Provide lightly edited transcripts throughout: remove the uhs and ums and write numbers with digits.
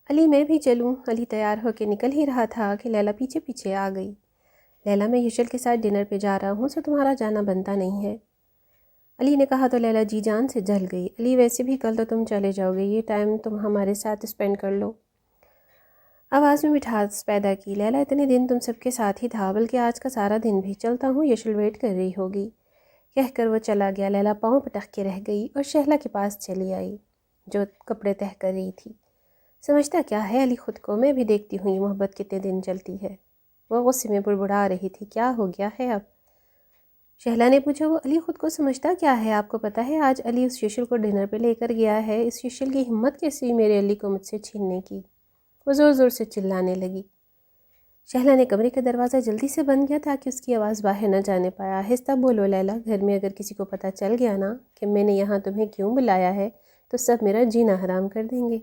علی میں بھی چلوں؟ علی تیار ہو کے نکل ہی رہا تھا کہ لیلا پیچھے پیچھے آ گئی۔ لیلا میں یشل کے ساتھ ڈنر پہ جا رہا ہوں، سو تمہارا جانا بنتا نہیں ہے۔ علی نے کہا تو لیلا جی جان سے جل گئی۔ علی ویسے بھی کل تو تم چلے جاؤ گے، یہ ٹائم تم ہمارے ساتھ اسپینڈ کر لو۔ آواز میں مٹھاس پیدا کی۔ لیلا اتنے دن تم سب کے ساتھ ہی تھا، بلکہ آج کا سارا دن بھی۔ چلتا ہوں، یشل ویٹ کر رہی ہوگی، کہہ کر وہ چلا گیا۔ لیلا پاؤں پٹک کے رہ گئی اور شہلا کے پاس چلی آئی جو کپڑے تہہ کر رہی تھی۔ سمجھتا کیا ہے علی خود کو؟ میں بھی دیکھتی ہوں یہ محبت کتنے دن چلتی ہے۔ وہ غصے میں بڑبڑا رہی تھی۔ کیا ہو گیا ہے اب؟ شہلا نے پوچھا۔ وہ علی خود کو سمجھتا کیا ہے؟ آپ کو پتہ ہے آج علی اس یشل کو ڈنر پہ لے کر گیا ہے؟ اس یشل کی ہمت کیسی ہوئی میرے علی کو مجھ سے چھیننے کی؟ وہ زور زور سے چلانے لگی۔ شہلا نے کمرے کا دروازہ جلدی سے بند کیا تاکہ اس کی آواز باہر نہ جانے پایا۔ آہستہ بولو لیلا، گھر میں اگر کسی کو پتہ چل گیا نا کہ میں نے یہاں تمہیں کیوں بلایا ہے تو سب میرا جینا حرام کر دیں گے۔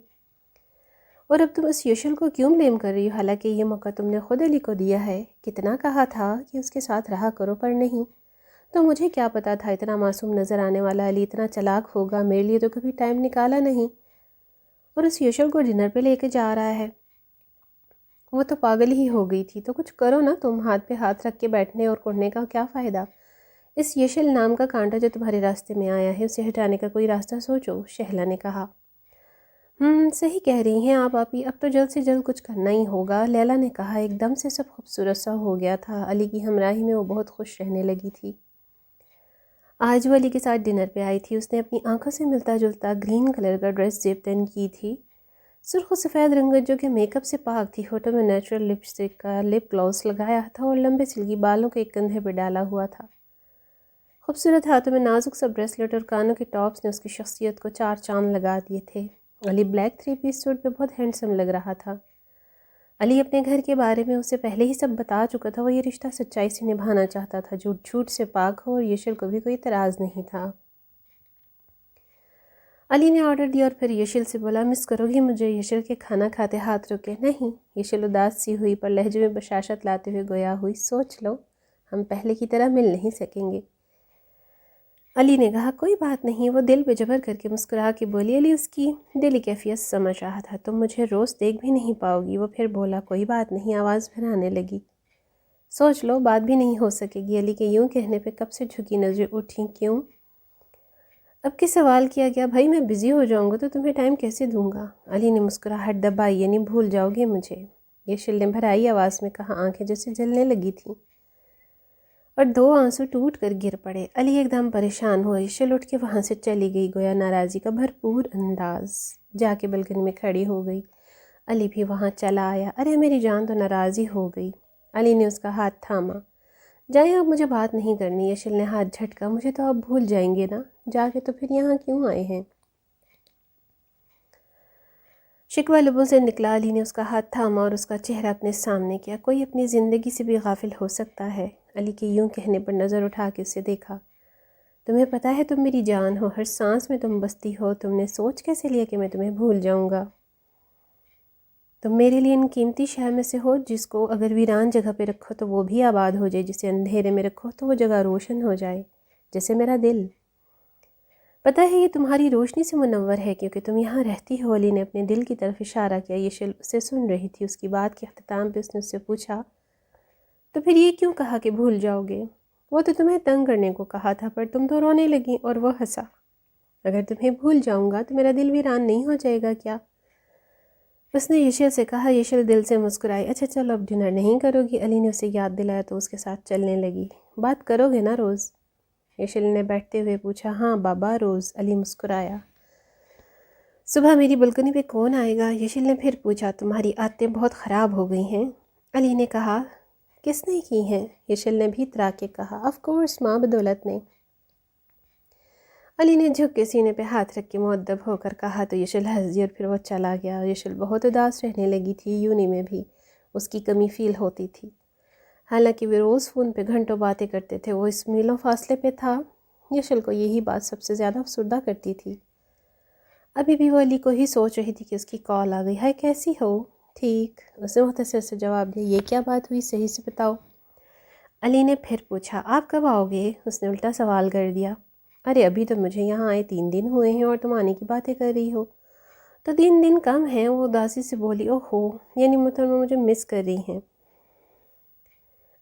اور اب تم اس یشل کو کیوں بلیم کر رہی ہو، حالانکہ یہ موقع تم نے خود علی کو دیا ہے؟ کتنا کہا تھا کہ اس کے ساتھ رہا کرو، پر نہیں۔ تو مجھے کیا پتا تھا اتنا معصوم نظر آنے والا علی اتنا چلاک ہوگا، میرے لیے تو کبھی ٹائم نکالا نہیں، اور اس یشل کو ڈنر پہ لے کے جا رہا ہے۔ وہ تو پاگل ہی ہو گئی تھی۔ تو کچھ کرو نا تم، ہاتھ پہ ہاتھ رکھ کے بیٹھنے اور کڑنے کا کیا فائدہ؟ اس یشل نام کا کانٹا جو تمہارے راستے میں آیا ہے، اسے ہٹانے کا کوئی راستہ سوچو، شہلا نے کہا۔ صحیح کہہ رہی ہیں آپ آپی، اب تو جلد سے جلد کچھ کرنا ہی ہوگا، لیلا نے کہا۔ ایک دم سے سب خوبصورت سا ہو گیا تھا۔ علی کی ہمراہی میں وہ بہت خوش رہنے لگی تھی۔ آج وہ علی کے ساتھ ڈنر پہ آئی تھی۔ اس نے اپنی آنکھوں سے ملتا جلتا گرین کلر کا ڈریس زیب تن کی تھی، سرخ و سفید رنگت جو کہ میک اپ سے پاک تھی۔ ہونٹوں میں نیچرل لپسٹک کا لپ گلوس لگایا تھا اور لمبے سلکی بالوں کے ایک کندھے پہ ڈالا ہوا تھا۔ خوبصورت ہاتھوں میں نازک سا بریسلٹ اور کانوں کے ٹاپس نے اس کی شخصیت کو چار چاند لگا دیے تھے۔ علی بلیک 3 پیس سوٹ پہ بہت ہینڈسم لگ رہا تھا۔ علی اپنے گھر کے بارے میں اسے پہلے ہی سب بتا چکا تھا۔ وہ یہ رشتہ سچائی سے نبھانا چاہتا تھا، جھوٹ جھوٹ سے پاک ہو، اور یشل کو بھی کوئی اعتراض نہیں تھا۔ علی نے آرڈر دیا اور پھر یشل سے بولا، مس کرو گی مجھے؟ یشل کے کھانا کھاتے ہاتھ رکے۔ نہیں۔ یشل اداس سی ہوئی پر لہجے میں بشاشت لاتے ہوئے گویا ہوئی، سوچ لو، ہم پہلے کی طرح مل نہیں سکیں گے۔ علی نے کہا، کوئی بات نہیں۔ وہ دل پہ جبر کر کے مسکرا کے بولی۔ علی اس کی دلی کیفیت سمجھ رہا تھا۔ تم مجھے روز دیکھ بھی نہیں پاؤ گی۔ وہ پھر بولا، کوئی بات نہیں، آواز پھر آنے لگی۔ سوچ لو، بات بھی نہیں ہو سکے گی۔ علی کے یوں کہنے پہ کب سے جھکی نظریں اٹھیں۔ کیوں؟ اب کے سوال کیا گیا؟ بھائی میں بزی ہو جاؤں گا تو تمہیں ٹائم کیسے دوں گا؟ علی نے مسکراہٹ دبائی، یعنی بھول جاؤ گے مجھے؟ یشل نے بھرائی آواز میں کہا، آنکھیں جیسے جلنے لگی تھیں اور 2 آنسو ٹوٹ کر گر پڑے۔ علی ایک دم پریشان ہوا۔ یشل اٹھ کے وہاں سے چلی گئی، گویا ناراضی کا بھرپور انداز۔ جا کے بلکنی میں کھڑی ہو گئی۔ علی بھی وہاں چلا آیا۔ ارے میری جان تو ناراضی ہو گئی۔ علی نے اس کا ہاتھ تھاما۔ جائیں، اب مجھے بات نہیں کرنی۔ یشل نے ہاتھ جھٹکا۔ مجھے تو آپ بھول جائیں گے نا؟ جا کے تو پھر یہاں کیوں آئے ہیں؟ شکوہ لبوں سے نکلا۔ علی نے اس کا ہاتھ تھاما اور اس کا چہرہ اپنے سامنے کیا۔ کوئی اپنی زندگی سے بھی غافل ہو سکتا ہے؟ علی کے یوں کہنے پر نظر اٹھا کے اسے دیکھا۔ تمہیں پتہ ہے تم میری جان ہو، ہر سانس میں تم بستی ہو۔ تم نے سوچ کیسے لیا کہ میں تمہیں بھول جاؤں گا؟ تم میرے لیے ان قیمتی شے میں سے ہو جس کو اگر ویران جگہ پہ رکھو تو وہ بھی آباد ہو جائے، جسے اندھیرے میں رکھو تو وہ جگہ روشن ہو جائے، جیسے میرا دل۔ پتہ ہے یہ تمہاری روشنی سے منور ہے کیونکہ تم یہاں رہتی ہو۔ علی نے اپنے دل کی طرف اشارہ کیا۔ یشل اسے سن رہی تھی۔ اس کی بات کے اختتام پہ اس نے اس سے پوچھا، تو پھر یہ کیوں کہا کہ بھول جاؤ گے؟ وہ تو تمہیں تنگ کرنے کو کہا تھا، پر تم تو رونے لگیں اور وہ ہنسا۔ اگر تمہیں بھول جاؤں گا تو میرا دل ویران نہیں ہو جائے گا کیا؟ اس نے یشل سے کہا۔ یشل دل سے مسکرائی۔ اچھا چلو اب ڈنر نہیں کرو گی؟ علی نے اسے یاد دلایا تو اس کے ساتھ چلنے لگی۔ بات کرو گے نا روز؟ یشل نے بیٹھتے ہوئے پوچھا۔ ہاں بابا، روز، علی مسکرایا۔ صبح میری بلکنی پہ کون آئے گا؟ یشل نے پھر پوچھا۔ تمہاری عادتیں بہت خراب ہو گئی ہیں، علی نے کہا۔ کس نے کی ہیں؟ یشل نے بھی اترا کے کہا۔ آف کورس، ماں بدولت نے۔ علی نے جھک کے سینے پہ ہاتھ رکھ کے مؤدب ہو کر کہا تو یشل ہنس دی اور پھر وہ چلا گیا۔ یشل بہت اداس رہنے لگی تھی۔ یونی میں بھی اس کی کمی فیل ہوتی تھی، حالانکہ وہ روز فون پہ گھنٹوں باتیں کرتے تھے، وہ اس میلوں فاصلے پہ تھا۔ یشل کو یہی بات سب سے زیادہ افسردہ کرتی تھی۔ ابھی بھی وہ علی کو ہی سوچ رہی تھی کہ اس کی کال آ گئی۔ ہائے کیسی ہو؟ ٹھیک، اس نے مختصر سے جواب دیا۔ یہ کیا بات ہوئی، صحیح سے بتاؤ؟ علی نے پھر پوچھا۔ آپ کب آؤ گے؟ اس نے الٹا سوال کر دیا۔ ارے ابھی تو مجھے یہاں آئے 3 دن ہوئے ہیں اور تم آنے کی باتیں کر رہی ہو۔ تو 3 دن کم ہیں، وہ اداسی سے بولی۔ اوہو، یعنی محترمہ مجھے مس کر رہی ہیں؟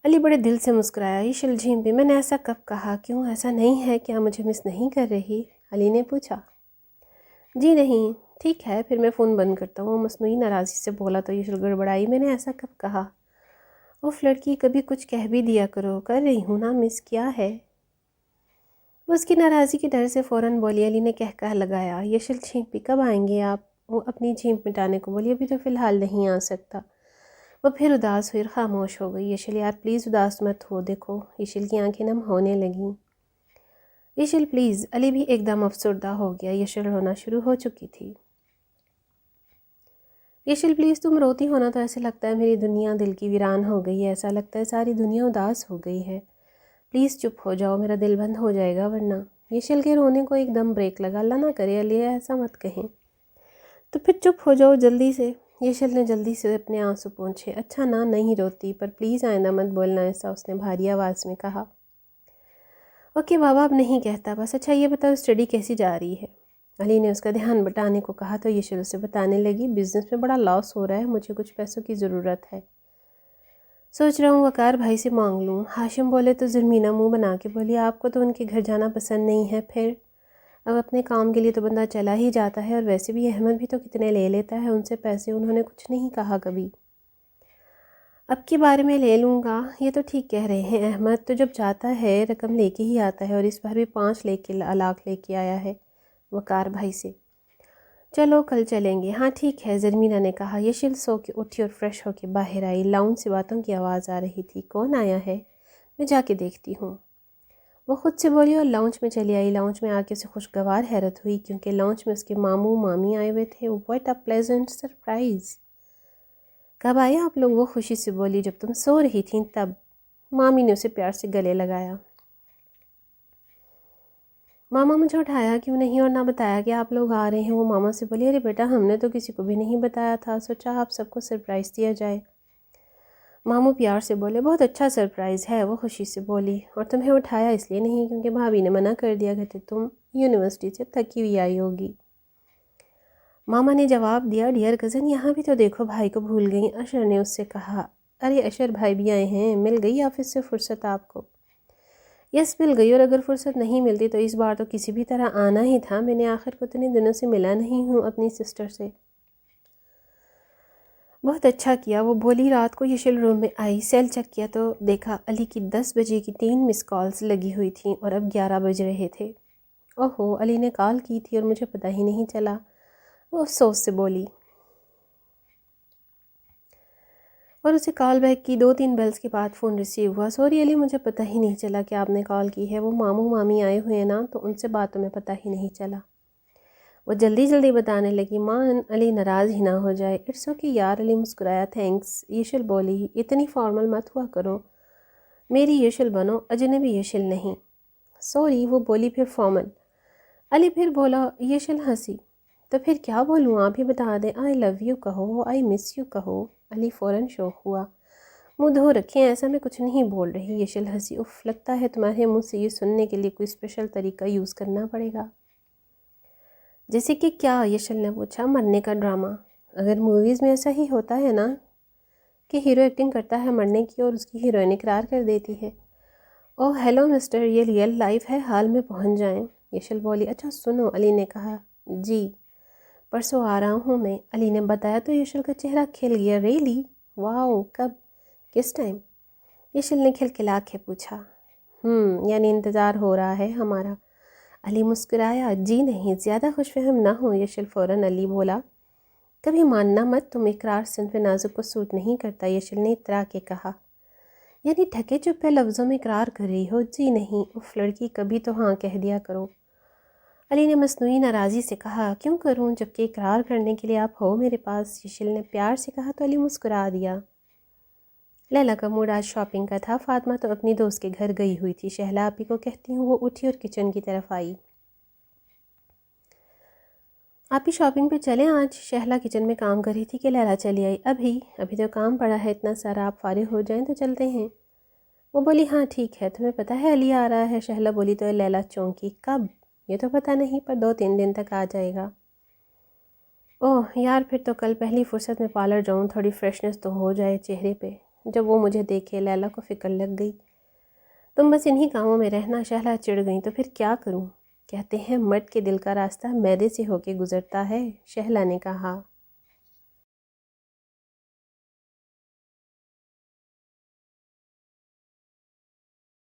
علی بڑے دل سے مسکرایا۔ یشل جھیمپی، میں نے ایسا کب کہا؟ کیوں ایسا نہیں ہے؟ کیا مجھے مس نہیں کر رہی؟ علی نے پوچھا۔ جی نہیں۔ ٹھیک ہے پھر میں فون بند کرتا ہوں، وہ مصنوعی ناراضی سے بولا تو یشل گڑبڑائی۔ میں نے ایسا کب کہا؟ اف لڑکی، کبھی کچھ کہہ بھی دیا کرو۔ کر رہی ہوں نا مس، کیا ہے؟ وہ اس کی ناراضی کے ڈر سے فوراً بولی۔ علی نے کہہ لگایا۔ یشل جھیمپی، کب آئیں گے آپ؟ وہ اپنی جھیمپ مٹانے کو بولی۔ ابھی تو فی الحال نہیں آ سکتا۔ وہ پھر اداس ہوئی اور خاموش ہو گئی۔ یشل یار پلیز اداس مت ہو، دیکھو یشل کی آنکھیں نم ہونے لگیں۔ یشل پلیز۔ علی بھی ایک دم افسردہ ہو گیا۔ یشل رونا شروع ہو چکی تھی۔ یشل پلیز، تم روتی ہونا تو ایسے لگتا ہے میری دنیا دل کی ویران ہو گئی ہے، ایسا لگتا ہے ساری دنیا اداس ہو گئی ہے۔ پلیز چپ ہو جاؤ، میرا دل بند ہو جائے گا ورنہ۔ یشل کے رونے کو ایک دم بریک لگا۔ اللہ نہ کرے علی ایسا مت کہیں۔ تو پھر چپ ہو جاؤ جلدی سے۔ یشل نے جلدی سے اپنے آنسو پونچھے۔ اچھا نا، نہیں روتی، پر پلیز آئندہ مت بولنا ایسا، اس نے بھاری آواز میں کہا۔ اوکے بابا، اب نہیں کہتا بس۔ اچھا یہ بتاؤ اسٹڈی کیسی جا رہی ہے؟ علی نے اس کا دھیان بٹانے کو کہا تو یشل اسے بتانے لگی۔ بزنس میں بڑا لاس ہو رہا ہے، مجھے کچھ پیسوں کی ضرورت ہے، سوچ رہا ہوں وقار بھائی سے مانگ لوں۔ ہاشم بولے تو زرمینہ منہ بنا کے بولی، آپ کو تو ان کے گھر جانا پسند نہیں ہے؟ پھر اب اپنے کام کے لیے تو بندہ چلا ہی جاتا ہے، اور ویسے بھی احمد بھی تو کتنے لے لیتا ہے ان سے پیسے، انہوں نے کچھ نہیں کہا کبھی۔ اب کے بارے میں لے لوں گا، یہ تو ٹھیک کہہ رہے ہیں احمد تو جب جاتا ہے رقم لے کے ہی آتا ہے، اور اس بار بھی 5 لاکھ لے کے آیا ہے وقار بھائی سے۔ چلو کل چلیں گے۔ ہاں ٹھیک ہے، زرمینہ نے کہا۔ یشل سو کے اٹھی اور فریش ہو کے باہر آئی۔ لاؤنج سے باتوں کی آواز آ رہی تھی۔ کون آیا ہے؟ میں جا کے دیکھتی ہوں، وہ خود سے بولی اور لاؤنج میں چلی آئی۔ لاؤنج میں آ کے اسے خوشگوار حیرت ہوئی کیونکہ لاؤنج میں اس کے ماموں مامی آئے ہوئے تھے۔ What a pleasant surprise! کب آئے آپ لوگ؟ وہ خوشی سے بولی۔ جب تم سو رہی تھیں تب۔ مامی نے اسے پیار سے گلے لگایا۔ ماما مجھے اٹھایا کیوں نہیں اور نہ بتایا کہ آپ لوگ آ رہے ہیں؟ وہ ماما سے بولی۔ ارے بیٹا ہم نے تو کسی کو بھی نہیں بتایا تھا، سوچا آپ سب کو سرپرائز دیا جائے۔ ماموں پیار سے بولے۔ بہت اچھا سرپرائز ہے، وہ خوشی سے بولی، اور تمہیں اٹھایا اس لیے نہیں کیونکہ بھابھی نے منع کر دیا کہ تم یونیورسٹی سے تھکی ہوئی آئی ہوگی۔ ماما نے جواب دیا۔ ڈیئر کزن یہاں بھی تو دیکھو، بھائی کو بھول گئی؟ اشر نے اس سے کہا۔ ارے اشر بھائی بھی آئے ہیں، مل گئی آفس سے فرصت آپ کو؟ یس مل گئی، اور اگر فرصت نہیں ملتی تو اس بار تو کسی بھی طرح آنا ہی تھا، میں نے آخر کو اتنے دنوں سے ملا نہیں ہوں اپنی سسٹر سے۔ بہت اچھا کیا، وہ بولی۔ رات کو یشل روم میں آئی، سیل چیک کیا تو دیکھا علی کی 10 بجے کی 3 مس کالز لگی ہوئی تھیں اور اب 11 بج رہے تھے۔ اوہو، علی نے کال کی تھی اور مجھے پتہ ہی نہیں چلا، وہ افسوس سے بولی۔ اور اسے کال بیک کی 2-3 بیلز کے بعد فون ریسیو ہوا۔ سوری علی، مجھے پتہ ہی نہیں چلا کہ آپ نے کال کی ہے، وہ ماموں مامی آئے ہوئے ہیں نا تو ان سے باتوں میں پتہ ہی نہیں چلا۔ وہ جلدی جلدی بتانے لگی۔ ماں علی ناراض ہی نہ ہو جائے۔ اٹس اوکے یار، علی مسکرایا۔ تھینکس۔ یشل بولی۔ اتنی فارمل مت ہوا کرو، میری یشل بنو، اجنبی یشل نہیں۔ سوری، وہ بولی پھر فارمل۔ علی پھر بولا۔ یشل ہنسی۔ تو پھر کیا بولوں، آپ ہی بتا دیں۔ آئی لو یو کہو، آئی مس یو کہو۔ علی فوراً شوق ہوا۔ منہ دھو رکھیں، ایسا میں کچھ نہیں بول رہی۔ یشل ہنسی۔ اف، لگتا ہے تمہارے منہ سے یہ سننے کے لیے کوئی اسپیشل طریقہ یوز کرنا پڑے گا۔ جیسے کہ کیا؟ یشل نے پوچھا۔ مرنے کا ڈرامہ۔ اگر موویز میں ایسا ہی ہوتا ہے نا کہ ہیرو ایکٹنگ کرتا ہے مرنے کی اور اس کی ہیروئن اقرار کر دیتی ہے۔ اوہ ہیلو مسٹر، یہ ریئل لائف ہے، حال میں پہنچ جائیں۔ یشل بولی۔ اچھا سنو، علی نے کہا۔ جی پرسوں آ رہا ہوں میں، علی نے بتایا تو یشل کا چہرہ کھل گیا۔ ریلی؟ واو، کب؟ کس ٹائم؟ یشل نے کھلکھلا کے پوچھا۔ یعنی انتظار ہو رہا ہے ہمارا۔ علی مسکرایا۔ جی نہیں، زیادہ خوش فہم نہ ہو یشل، فوراً علی بولا۔ کبھی ماننا مت، تم اقرار صنف نازک کو سوٹ نہیں کرتا، یشل نے اترا کے کہا۔ یعنی ٹھکے چپے لفظوں میں اقرار کر رہی ہو؟ جی نہیں۔ اف لڑکی، کبھی تو ہاں کہہ دیا کرو، علی نے مصنوعی ناراضی سے کہا۔ کیوں کروں جبکہ اقرار کرنے کے لیے آپ ہو میرے پاس، یشل نے پیار سے کہا تو علی مسکرا دیا۔ لیلا کا موڈ آج شاپنگ کا تھا، فاطمہ تو اپنی دوست کے گھر گئی ہوئی تھی، شہلا آپی کو کہتی ہوں۔ وہ اٹھی اور کچن کی طرف آئی۔ آپی شاپنگ پہ چلیں آج؟ شہلا کچن میں کام کر رہی تھی کہ لیلا چلی آئی۔ ابھی تو کام پڑا ہے اتنا سارا، آپ فارغ ہو جائیں تو چلتے ہیں۔ وہ بولی ہاں ٹھیک ہے، تمہیں پتہ ہے علی آ رہا ہے؟ شہلا بولی تو لیلا چونکی۔ کب؟ یہ تو پتہ نہیں، پر 2-3 دن تک آ جائے گا۔ اوہ یار، پھر تو کل پہلی فرصت میں پارلر جاؤں، تھوڑی فریشنس تو ہو جائے چہرے پہ۔ جب وہ مجھے دیکھے لیلا کو فکر لگ گئی۔ تم بس انہی کاموں میں رہنا، شہلا چڑ گئیں۔ تو پھر کیا کروں؟ کہتے ہیں مرد کے دل کا راستہ معدے سے ہو کے گزرتا ہے، شہلا نے کہا۔